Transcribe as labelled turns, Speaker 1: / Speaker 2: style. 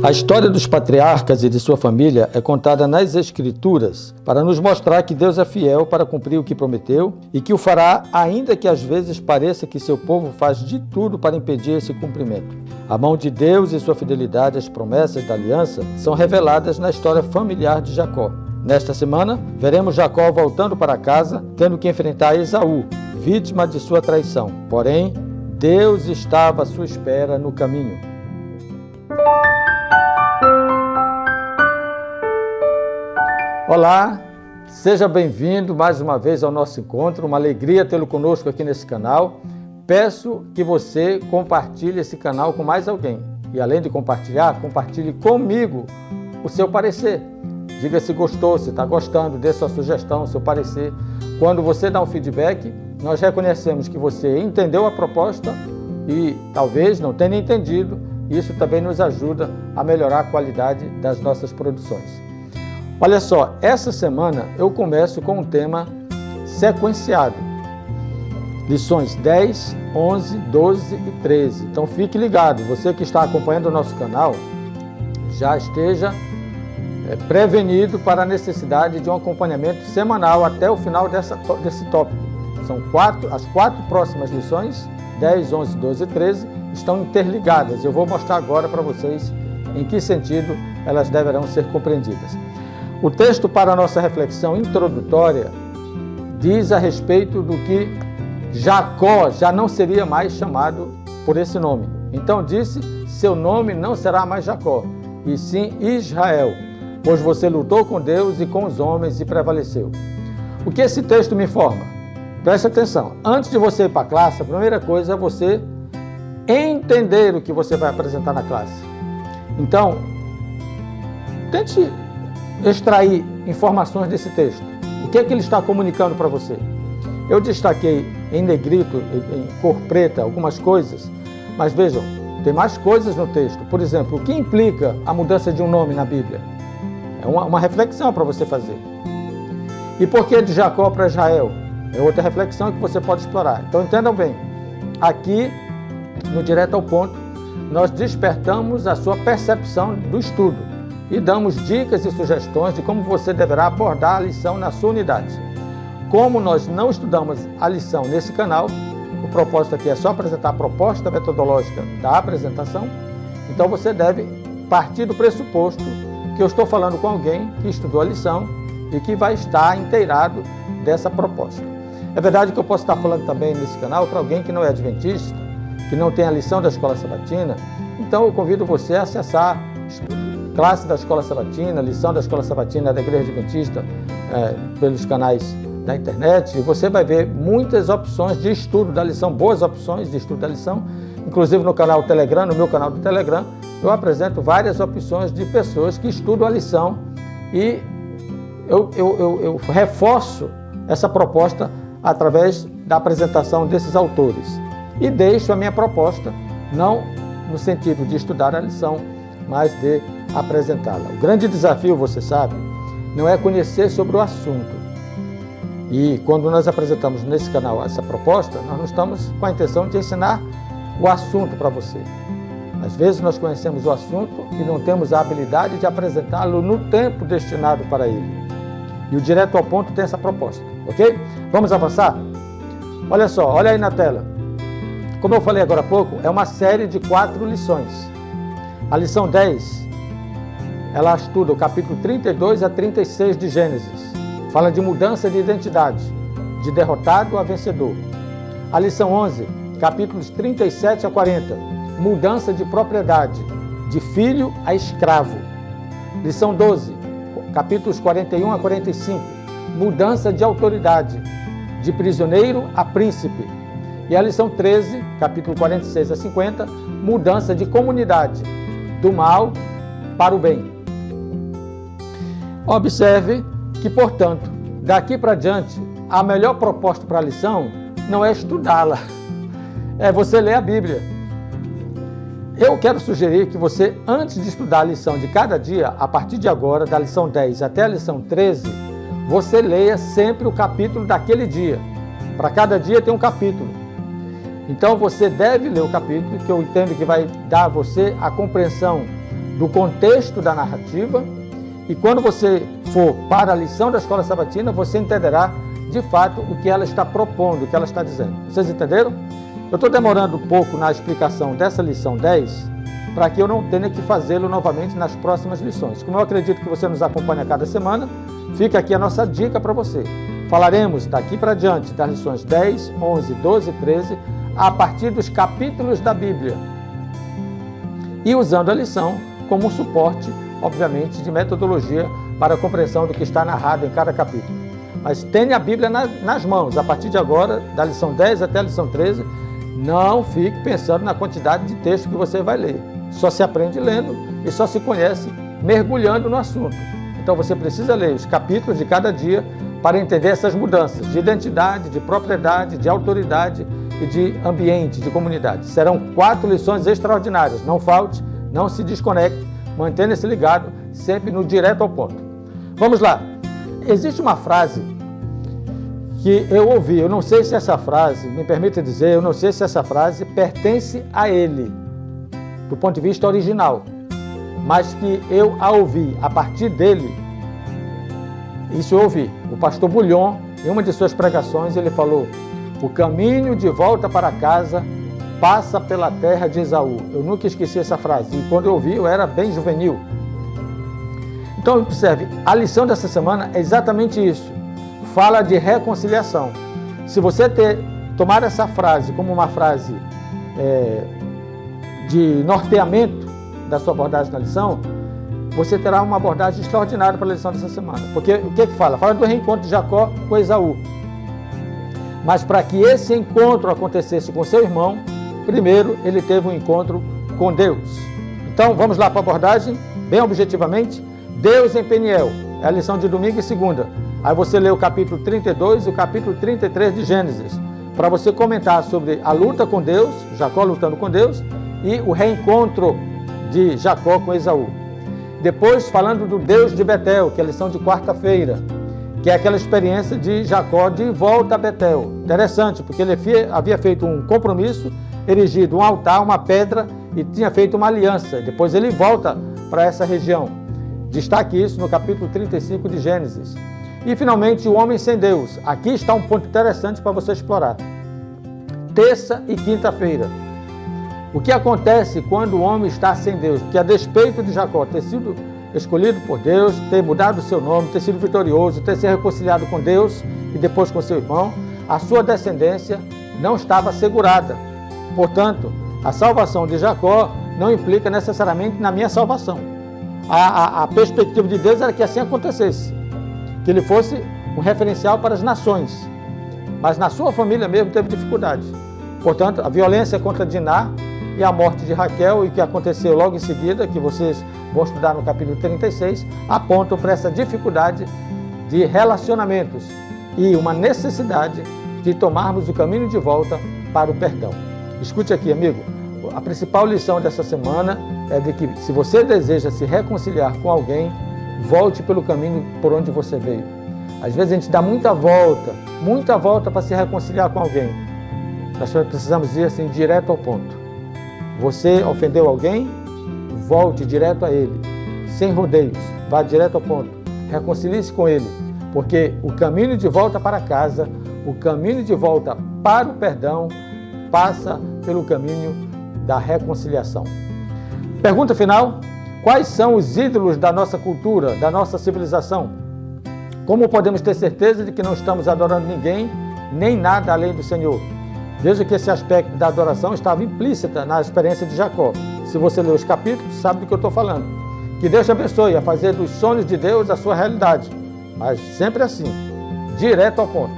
Speaker 1: A história dos patriarcas e de sua família é contada nas Escrituras para nos mostrar que Deus é fiel para cumprir o que prometeu e que o fará, ainda que às vezes pareça que seu povo faz de tudo para impedir esse cumprimento. A mão de Deus e sua fidelidade às promessas da aliança são reveladas na história familiar de Jacó. Nesta semana, veremos Jacó voltando para casa, tendo que enfrentar Esaú, vítima de sua traição. Porém, Deus estava à sua espera no caminho. Olá, seja bem-vindo mais uma vez ao nosso encontro, uma alegria tê-lo conosco aqui nesse canal. Peço que você compartilhe esse canal com mais alguém e, além de compartilhar, compartilhe comigo o seu parecer. Diga se gostou, se está gostando, dê sua sugestão, seu parecer. Quando você dá um feedback, nós reconhecemos que você entendeu a proposta e talvez não tenha entendido. Isso também nos ajuda a melhorar a qualidade das nossas produções. Olha só, essa semana eu começo com um tema sequenciado. Lições 10, 11, 12 e 13. Então fique ligado, você que está acompanhando o nosso canal, já esteja prevenido para a necessidade de um acompanhamento semanal até o final desse tópico. São as quatro próximas lições, 10, 11, 12 e 13, estão interligadas. Eu vou mostrar agora para vocês em que sentido elas deverão ser compreendidas. O texto para a nossa reflexão introdutória diz a respeito do que Jacó já não seria mais chamado por esse nome. Então disse, seu nome não será mais Jacó, e sim Israel, pois você lutou com Deus e com os homens e prevaleceu. O que esse texto me informa? Preste atenção, antes de você ir para a classe, a primeira coisa é você entender o que você vai apresentar na classe. Então, tente extrair informações desse texto. O que é que ele está comunicando para você? Eu destaquei em negrito, em cor preta, algumas coisas, mas vejam, tem mais coisas no texto. Por exemplo, o que implica a mudança de um nome na Bíblia? É uma reflexão para você fazer. E por que de Jacó para Israel? É outra reflexão que você pode explorar. Então entendam bem, aqui, no Direto ao Ponto, nós despertamos a sua percepção do estudo e damos dicas e sugestões de como você deverá abordar a lição na sua unidade. Como nós não estudamos a lição nesse canal, o propósito aqui é só apresentar a proposta metodológica da apresentação, então você deve partir do pressuposto que eu estou falando com alguém que estudou a lição e que vai estar inteirado dessa proposta. É verdade que eu posso estar falando também nesse canal para alguém que não é adventista, que não tem a lição da Escola Sabatina, então eu convido você a acessar classe da Escola Sabatina, lição da Escola Sabatina da Igreja Adventista pelos canais da internet, e você vai ver muitas opções de estudo da lição, boas opções de estudo da lição, inclusive no canal Telegram, no meu canal do Telegram, eu apresento várias opções de pessoas que estudam a lição e eu reforço essa proposta através da apresentação desses autores e deixo a minha proposta não no sentido de estudar a lição, mas de apresentá-la. O grande desafio, você sabe, não é conhecer sobre o assunto. E quando nós apresentamos nesse canal essa proposta, nós não estamos com a intenção de ensinar o assunto para você. Às vezes nós conhecemos o assunto e não temos a habilidade de apresentá-lo no tempo destinado para ele. E o Direto ao Ponto tem essa proposta, ok? Vamos avançar? Olha só, olha aí na tela. Como eu falei agora há pouco, é uma série de 4 lições. A lição 10, ela estuda o capítulo 32 a 36 de Gênesis. Fala de mudança de identidade, de derrotado a vencedor. A lição 11, capítulos 37 a 40, mudança de propriedade, de filho a escravo. Lição 12, capítulos 41 a 45, mudança de autoridade, de prisioneiro a príncipe. E a lição 13, capítulo 46 a 50, mudança de comunidade, do mal para o bem. Observe que, portanto, daqui para diante, a melhor proposta para a lição não é estudá-la, é você ler a Bíblia. Eu quero sugerir que você, antes de estudar a lição de cada dia, a partir de agora, da lição 10 até a lição 13, você leia sempre o capítulo daquele dia. Para cada dia tem um capítulo. Então você deve ler o capítulo, que eu entendo que vai dar a você a compreensão do contexto da narrativa, e quando você for para a lição da escola sabatina, você entenderá de fato o que ela está propondo, o que ela está dizendo. Vocês entenderam? Eu estou demorando um pouco na explicação dessa lição 10, para que eu não tenha que fazê-lo novamente nas próximas lições. Como eu acredito que você nos acompanha cada semana, fica aqui a nossa dica para você. Falaremos daqui para diante das lições 10, 11, 12 e 13, a partir dos capítulos da Bíblia. E usando a lição como um suporte, obviamente, de metodologia para a compreensão do que está narrado em cada capítulo. Mas tenha a Bíblia nas mãos, a partir de agora, da lição 10 até a lição 13, não fique pensando na quantidade de texto que você vai ler. Só se aprende lendo e só se conhece mergulhando no assunto. Então você precisa ler os capítulos de cada dia para entender essas mudanças de identidade, de propriedade, de autoridade e de ambiente, de comunidade. Serão 4 lições extraordinárias. Não falte, não se desconecte, mantenha-se ligado, sempre no direto ao ponto. Vamos lá. Existe uma frase que eu ouvi, eu não sei se essa frase, me permita dizer, eu não sei se essa frase pertence a ele, do ponto de vista original, mas que eu a ouvi a partir dele. Isso eu ouvi. O pastor Bullion, em uma de suas pregações, ele falou: o caminho de volta para casa passa pela terra de Esaú. Eu nunca esqueci essa frase, e quando eu ouvi, eu era bem juvenil. Então, observe, a lição dessa semana é exatamente isso. Fala de reconciliação. Se você tomar essa frase como uma frase de norteamento da sua abordagem na lição, você terá uma abordagem extraordinária para a lição dessa semana. Porque o que fala? Fala do reencontro de Jacó com Esaú. Mas para que esse encontro acontecesse com seu irmão, primeiro ele teve um encontro com Deus. Então vamos lá para a abordagem, bem objetivamente. Deus em Peniel, é a lição de domingo e segunda. Aí você lê o capítulo 32 e o capítulo 33 de Gênesis, para você comentar sobre a luta com Deus, Jacó lutando com Deus, e o reencontro de Jacó com Esaú. Depois, falando do Deus de Betel, que é a lição de quarta-feira, que é aquela experiência de Jacó de volta a Betel. Interessante, porque ele havia feito um compromisso, erigido um altar, uma pedra, e tinha feito uma aliança. Depois ele volta para essa região. Destaque isso no capítulo 35 de Gênesis. E, finalmente, o homem sem Deus. Aqui está um ponto interessante para você explorar. Terça e quinta-feira. O que acontece quando o homem está sem Deus? Que a despeito de Jacó ter sido escolhido por Deus, ter mudado o seu nome, ter sido vitorioso, ter se reconciliado com Deus e depois com seu irmão, a sua descendência não estava assegurada. Portanto, a salvação de Jacó não implica necessariamente na minha salvação. A perspectiva de Deus era que assim acontecesse, que ele fosse um referencial para as nações. Mas na sua família mesmo teve dificuldade. Portanto, a violência contra Diná e a morte de Raquel, e que aconteceu logo em seguida, que vocês vão estudar no capítulo 36, apontam para essa dificuldade de relacionamentos e uma necessidade de tomarmos o caminho de volta para o perdão. Escute aqui, amigo, a principal lição dessa semana é de que, se você deseja se reconciliar com alguém, volte pelo caminho por onde você veio. Às vezes a gente dá muita volta para se reconciliar com alguém. Nós precisamos ir assim, direto ao ponto. Você ofendeu alguém? Volte direto a ele, sem rodeios, vá direto ao ponto. Reconcilie-se com ele, porque o caminho de volta para casa, o caminho de volta para o perdão, passa pelo caminho da reconciliação. Pergunta final: quais são os ídolos da nossa cultura, da nossa civilização? Como podemos ter certeza de que não estamos adorando ninguém, nem nada além do Senhor? Veja que esse aspecto da adoração estava implícita na experiência de Jacó. Se você ler os capítulos, sabe do que eu estou falando. Que Deus te abençoe a fazer dos sonhos de Deus a sua realidade, mas sempre assim, direto ao ponto.